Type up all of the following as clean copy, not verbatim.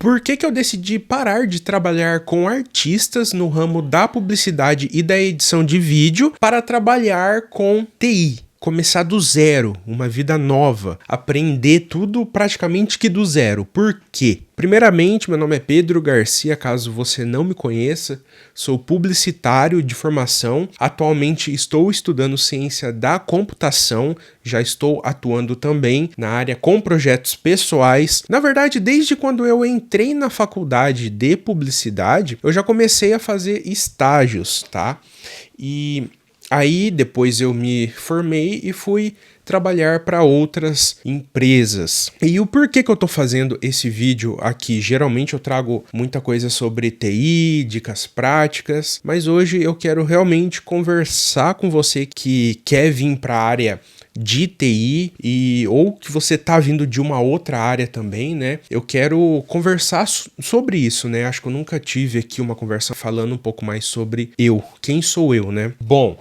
Por que que eu decidi parar de trabalhar com artistas no ramo da publicidade e da edição de vídeo para trabalhar com TI? Começar do zero, uma vida nova, aprender tudo praticamente que do zero. Por quê? Primeiramente, meu nome é Pedro Garcia, caso você não me conheça, sou publicitário de formação, atualmente estou estudando ciência da computação, já estou atuando também na área com projetos pessoais. Na verdade, desde quando eu entrei na faculdade de publicidade, eu já comecei a fazer estágios, tá? E aí depois eu me formei e fui trabalhar para outras empresas. E o porquê que eu tô fazendo esse vídeo aqui? Geralmente eu trago muita coisa sobre TI, dicas práticas, mas hoje eu quero realmente conversar com você que quer vir para a área de TI ou que você tá vindo de uma outra área também, né? Eu quero conversar sobre isso, né? Acho que eu nunca tive aqui uma conversa falando um pouco mais sobre quem sou eu, né? Bom,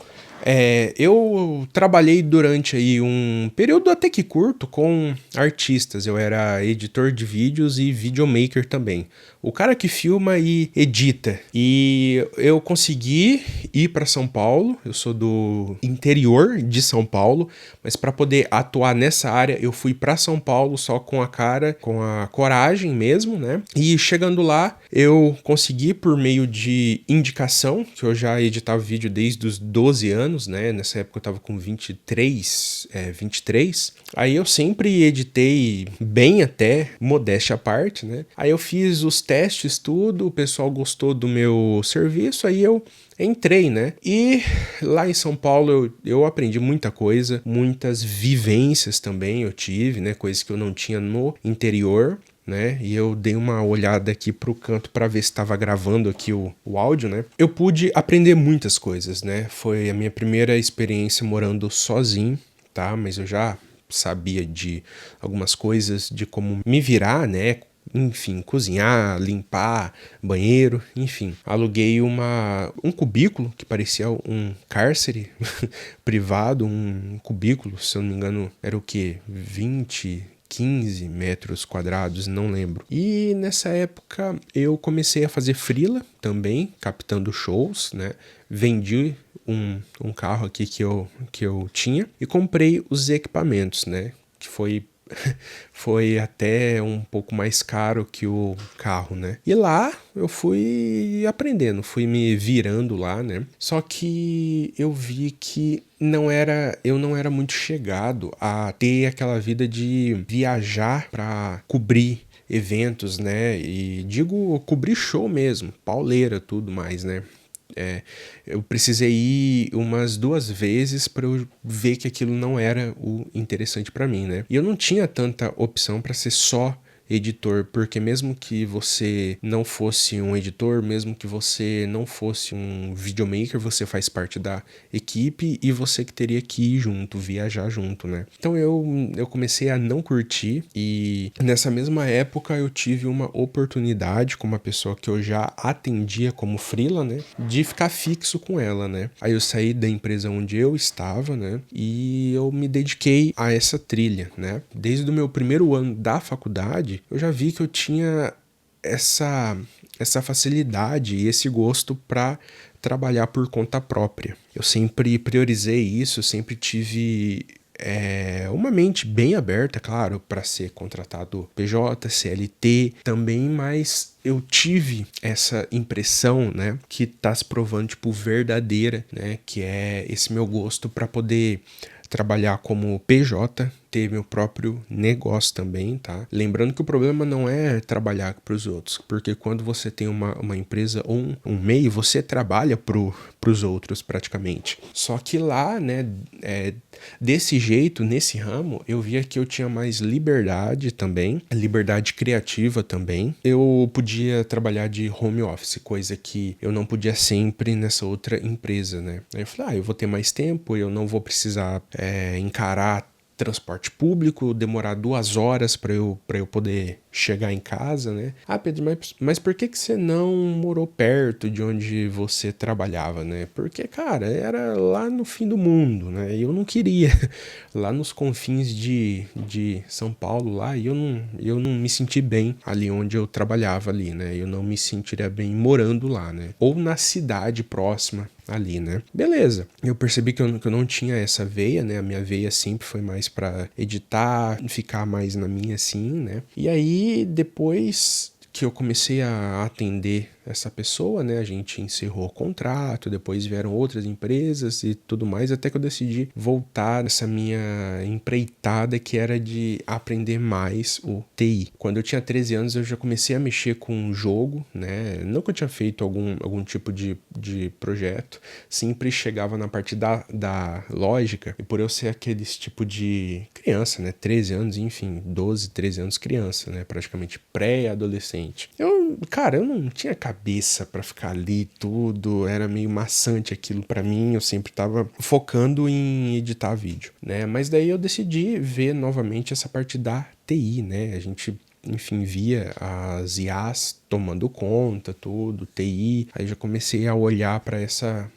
eu trabalhei durante aí um período até que curto com artistas. Eu era editor de vídeos e videomaker também. O cara que filma e edita. E eu consegui ir para São Paulo. Eu sou do interior de São Paulo, mas para poder atuar nessa área, eu fui para São Paulo só com a cara, com a coragem mesmo, né? E chegando lá, eu consegui por meio de indicação, que eu já editava vídeo desde os 12 anos, né? Nessa época eu tava com 23. Aí eu sempre editei bem até, modéstia à parte, né? Aí eu fiz os testes, tudo, o pessoal gostou do meu serviço, aí eu entrei, né? E lá em São Paulo eu aprendi muita coisa, muitas vivências também eu tive, né? Coisas que eu não tinha no interior, né? E eu dei uma olhada aqui pro canto para ver se estava gravando aqui o áudio, né? Eu pude aprender muitas coisas, né? Foi a minha primeira experiência morando sozinho, tá? Mas eu já sabia de algumas coisas, de como me virar, né? Enfim, cozinhar, limpar, banheiro, enfim. Aluguei um cubículo que parecia um cárcere privado, um cubículo, se eu não me engano, era o quê? 15 metros quadrados, não lembro. E nessa época eu comecei a fazer freela também, captando shows, né? Vendi um carro aqui que eu tinha e comprei os equipamentos, né? Que foi até um pouco mais caro que o carro, né? E lá eu fui aprendendo, fui me virando lá, né? Só que eu vi que eu não era muito chegado a ter aquela vida de viajar para cobrir eventos, né? E digo cobrir show mesmo, pauleira, tudo mais, né? Eu precisei ir umas 2 vezes para eu ver que aquilo não era o interessante para mim, né? E eu não tinha tanta opção para ser só editor, porque mesmo que você não fosse um editor, mesmo que você não fosse um videomaker, você faz parte da equipe e você que teria que ir junto, viajar junto, né? Então eu comecei a não curtir e nessa mesma época eu tive uma oportunidade com uma pessoa que eu já atendia como freela, né? De ficar fixo com ela, né? Aí eu saí da empresa onde eu estava, né? E eu me dediquei a essa trilha, né? Desde o meu primeiro ano da faculdade, eu já vi que eu tinha essa facilidade e esse gosto para trabalhar por conta própria. Eu sempre priorizei isso, sempre tive uma mente bem aberta, claro, para ser contratado PJ, CLT também, mas eu tive essa impressão, né, que tá se provando, tipo, verdadeira, né, que é esse meu gosto para poder trabalhar como PJ, ter meu próprio negócio também, tá? Lembrando que o problema não é trabalhar para os outros, porque quando você tem uma empresa ou um MEI, você trabalha para os outros praticamente. Só que lá, né, desse jeito, nesse ramo, eu via que eu tinha mais liberdade também, liberdade criativa também. Eu podia trabalhar de home office, coisa que eu não podia sempre nessa outra empresa, né? Aí eu falei, eu vou ter mais tempo, eu não vou precisar encarar transporte público, demorar 2 horas para eu poder chegar em casa, né? Ah, Pedro, mas por que você não morou perto de onde você trabalhava, né? Porque, cara, era lá no fim do mundo, né? E eu não queria. Lá nos confins de São Paulo, lá, e eu não me senti bem ali onde eu trabalhava ali, né? Eu não me sentiria bem morando lá, né? Ou na cidade próxima ali, né? Beleza. Eu percebi que eu não tinha essa veia, né? A minha veia sempre foi mais pra editar, ficar mais na minha assim, né? E aí, depois que eu comecei a atender essa pessoa, né? A gente encerrou o contrato, depois vieram outras empresas e tudo mais, até que eu decidi voltar nessa minha empreitada que era de aprender mais o TI. Quando eu tinha 13 anos, eu já comecei a mexer com um jogo, né? Nunca tinha feito algum tipo de projeto, sempre chegava na parte da lógica, e por eu ser aqueles tipo de criança, né? 13 anos, enfim, 12, 13 anos criança, né? Praticamente pré-adolescente. Cara, eu não tinha cabeça pra ficar ali tudo, era meio maçante aquilo pra mim, eu sempre tava focando em editar vídeo, né? Mas daí eu decidi ver novamente essa parte da TI, né? A gente, enfim, via as IAs tomando conta, tudo, TI, aí já comecei a olhar pra essa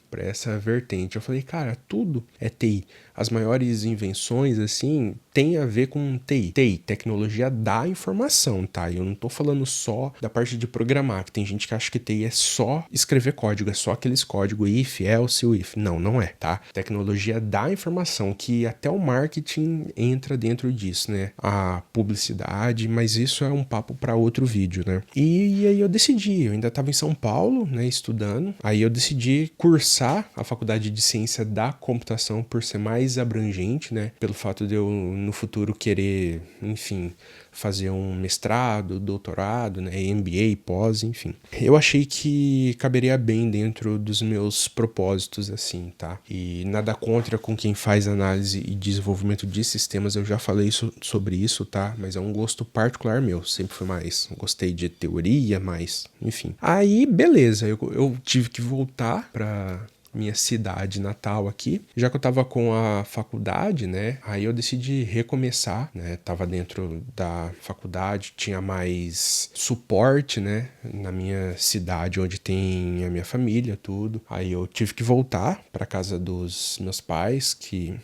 vertente. Eu falei, cara, tudo é TI. As maiores invenções, assim, tem a ver com TI. TI, tecnologia da informação, tá? Eu não tô falando só da parte de programar, que tem gente que acha que TI é só escrever código, é só aqueles códigos if, else, if. Não, não é, tá? Tecnologia da informação, que até o marketing entra dentro disso, né? A publicidade, mas isso é um papo para outro vídeo, né? E aí eu decidi, eu ainda tava em São Paulo, né, estudando, aí eu decidi cursar a faculdade de ciência da computação por ser mais abrangente, né, pelo fato de eu no futuro querer, enfim, fazer um mestrado, doutorado, né, MBA, pós, enfim. Eu achei que caberia bem dentro dos meus propósitos, assim, tá? E nada contra com quem faz análise e desenvolvimento de sistemas, eu já falei sobre isso, tá? Mas é um gosto particular meu, sempre foi mais, gostei de teoria, mas, enfim. Aí, beleza, eu tive que voltar pra minha cidade natal aqui. Já que eu tava com a faculdade, né, aí eu decidi recomeçar, né, tava dentro da faculdade, tinha mais suporte, né, na minha cidade onde tem a minha família, tudo. Aí eu tive que voltar para casa dos meus pais, que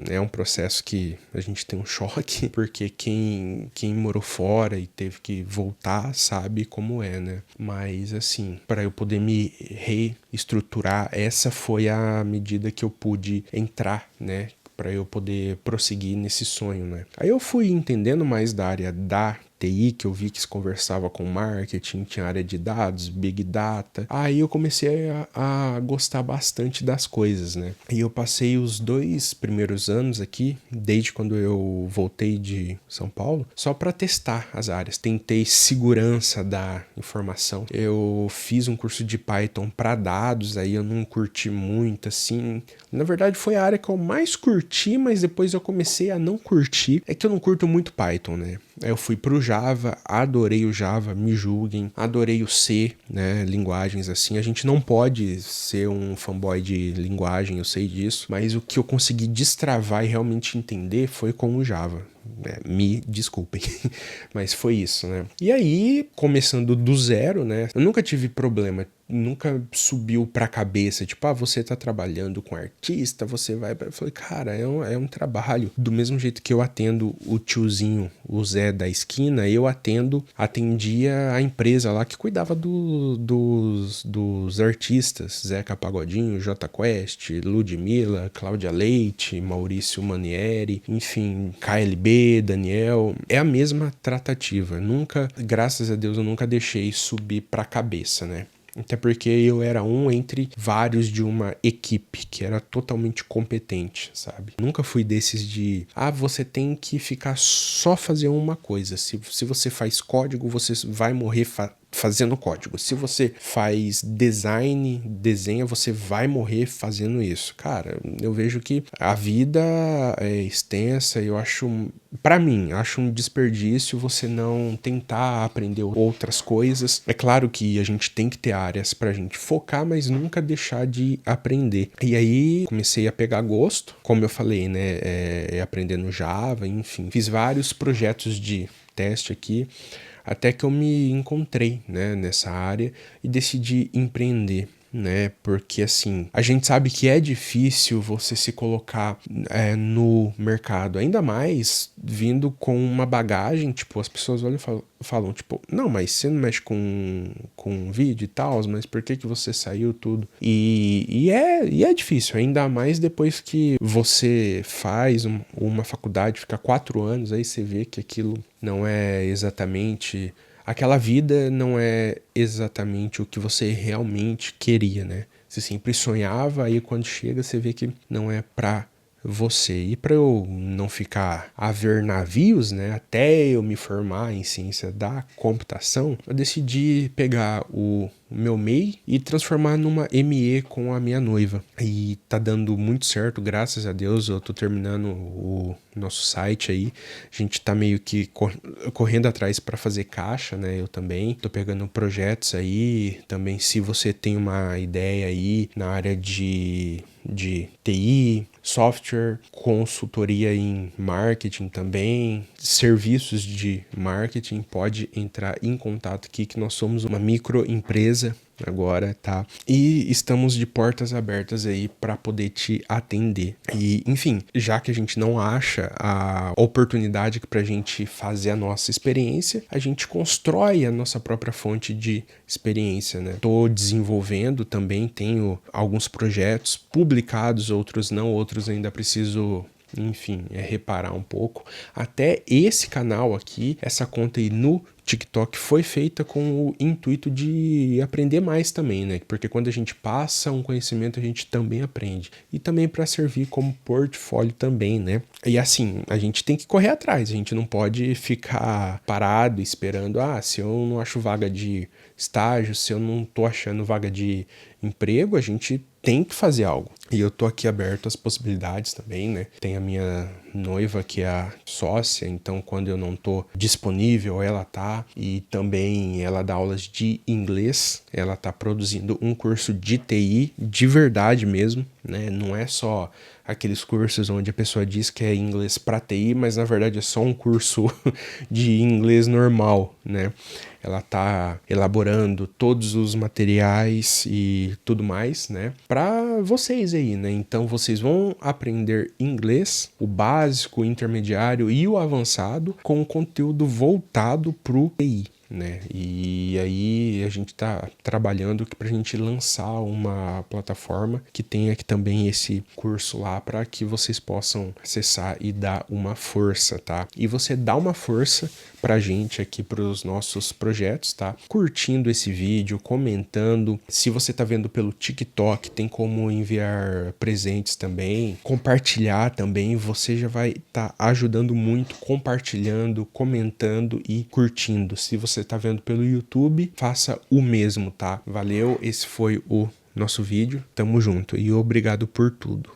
é um processo que a gente tem um choque, porque quem morou fora e teve que voltar sabe como é, né? Mas assim, para eu poder me reestruturar, essa foi a medida que eu pude entrar, né? Para eu poder prosseguir nesse sonho, né? Aí eu fui entendendo mais da área da TI, que eu vi que se conversava com marketing, tinha área de dados, big data. Aí eu comecei a gostar bastante das coisas, né? E eu passei os 2 primeiros anos aqui, desde quando eu voltei de São Paulo, só para testar as áreas. Tentei segurança da informação. Eu fiz um curso de Python para dados, aí eu não curti muito, assim. Na verdade, foi a área que eu mais curti, mas depois eu comecei a não curtir. É que eu não curto muito Python, né? Aí eu fui pro Java, adorei o Java, me julguem, adorei o C, né, linguagens assim. A gente não pode ser um fanboy de linguagem, eu sei disso, mas o que eu consegui destravar e realmente entender foi com o Java. Me desculpem, mas foi isso, né? E aí, começando do zero, né? Eu nunca tive problema, nunca subiu pra cabeça, tipo, você tá trabalhando com artista, você vai... Eu falei, cara, é um trabalho. Do mesmo jeito que eu atendo o tiozinho, o Zé da esquina, eu atendia a empresa lá que cuidava dos artistas, Zeca Pagodinho, Jota Quest, Ludmilla, Cláudia Leite, Maurício Manieri, enfim, KLB, Daniel, é a mesma tratativa. Nunca, graças a Deus, eu nunca deixei subir pra cabeça, né? Até porque eu era um entre vários de uma equipe que era totalmente competente, sabe? Nunca fui desses de, você tem que ficar só fazendo uma coisa. Se você faz código, você vai morrer fazendo código. Se você faz desenha, você vai morrer fazendo isso. Cara, eu vejo que a vida é extensa e eu acho, pra mim, acho um desperdício você não tentar aprender outras coisas. É claro que a gente tem que ter áreas pra gente focar, mas nunca deixar de aprender. E aí comecei a pegar gosto, como eu falei, né, aprendendo Java, enfim. Fiz vários projetos de teste aqui, até que eu me encontrei, né, nessa área e decidi empreender, né? Porque assim, a gente sabe que é difícil você se colocar no mercado, ainda mais vindo com uma bagagem, tipo, as pessoas olham e falam tipo, não, mas você não mexe com vídeo e tal, mas por que você saiu tudo? E é difícil, ainda mais depois que você faz uma faculdade, fica 4 anos, aí você vê que aquilo não é exatamente... Aquela vida não é exatamente o que você realmente queria, né? Você sempre sonhava, aí quando chega você vê que não é pra você. E para eu não ficar a ver navios, né, até eu me formar em ciência da computação, eu decidi pegar o meu MEI e transformar numa ME com a minha noiva. E tá dando muito certo, graças a Deus. Eu tô terminando o nosso site aí. A gente tá meio que correndo atrás para fazer caixa, né? Eu também tô pegando projetos aí. Também, se você tem uma ideia aí na área de TI, software, consultoria em marketing também, serviços de marketing, pode entrar em contato aqui, que nós somos uma microempresa agora, tá? E estamos de portas abertas aí para poder te atender. E, enfim, já que a gente não acha a oportunidade pra gente fazer a nossa experiência, a gente constrói a nossa própria fonte de experiência, né? Tô desenvolvendo também, tenho alguns projetos publicados, outros não, outros ainda preciso... Enfim, reparar um pouco. Até esse canal aqui, essa conta aí no TikTok foi feita com o intuito de aprender mais também, né? Porque quando a gente passa um conhecimento, a gente também aprende. E também para servir como portfólio também, né? E assim, a gente tem que correr atrás, a gente não pode ficar parado esperando, se eu não acho vaga de estágio, se eu não tô achando vaga de emprego, a gente tem que fazer algo. E eu tô aqui aberto às possibilidades também, né? Tem a minha noiva que é a sócia, então quando eu não tô disponível, ela tá. E também ela dá aulas de inglês, ela tá produzindo um curso de TI de verdade mesmo, né? Não é só aqueles cursos onde a pessoa diz que é inglês para TI, mas na verdade é só um curso de inglês normal, né? Ela tá elaborando todos os materiais e tudo mais, né? Para vocês aí, né? Então vocês vão aprender inglês, o básico, o intermediário e o avançado, com conteúdo voltado pro TI. Né? E aí a gente tá trabalhando pra gente lançar uma plataforma que tenha aqui também esse curso lá para que vocês possam acessar e dar uma força, tá? E você dá uma força pra gente aqui pros nossos projetos, tá? Curtindo esse vídeo, comentando. Se você tá vendo pelo TikTok, tem como enviar presentes também, compartilhar também, você já vai estar ajudando muito, compartilhando, comentando e curtindo. Se você tá vendo pelo YouTube, faça o mesmo, tá? Valeu, esse foi o nosso vídeo, tamo junto e obrigado por tudo.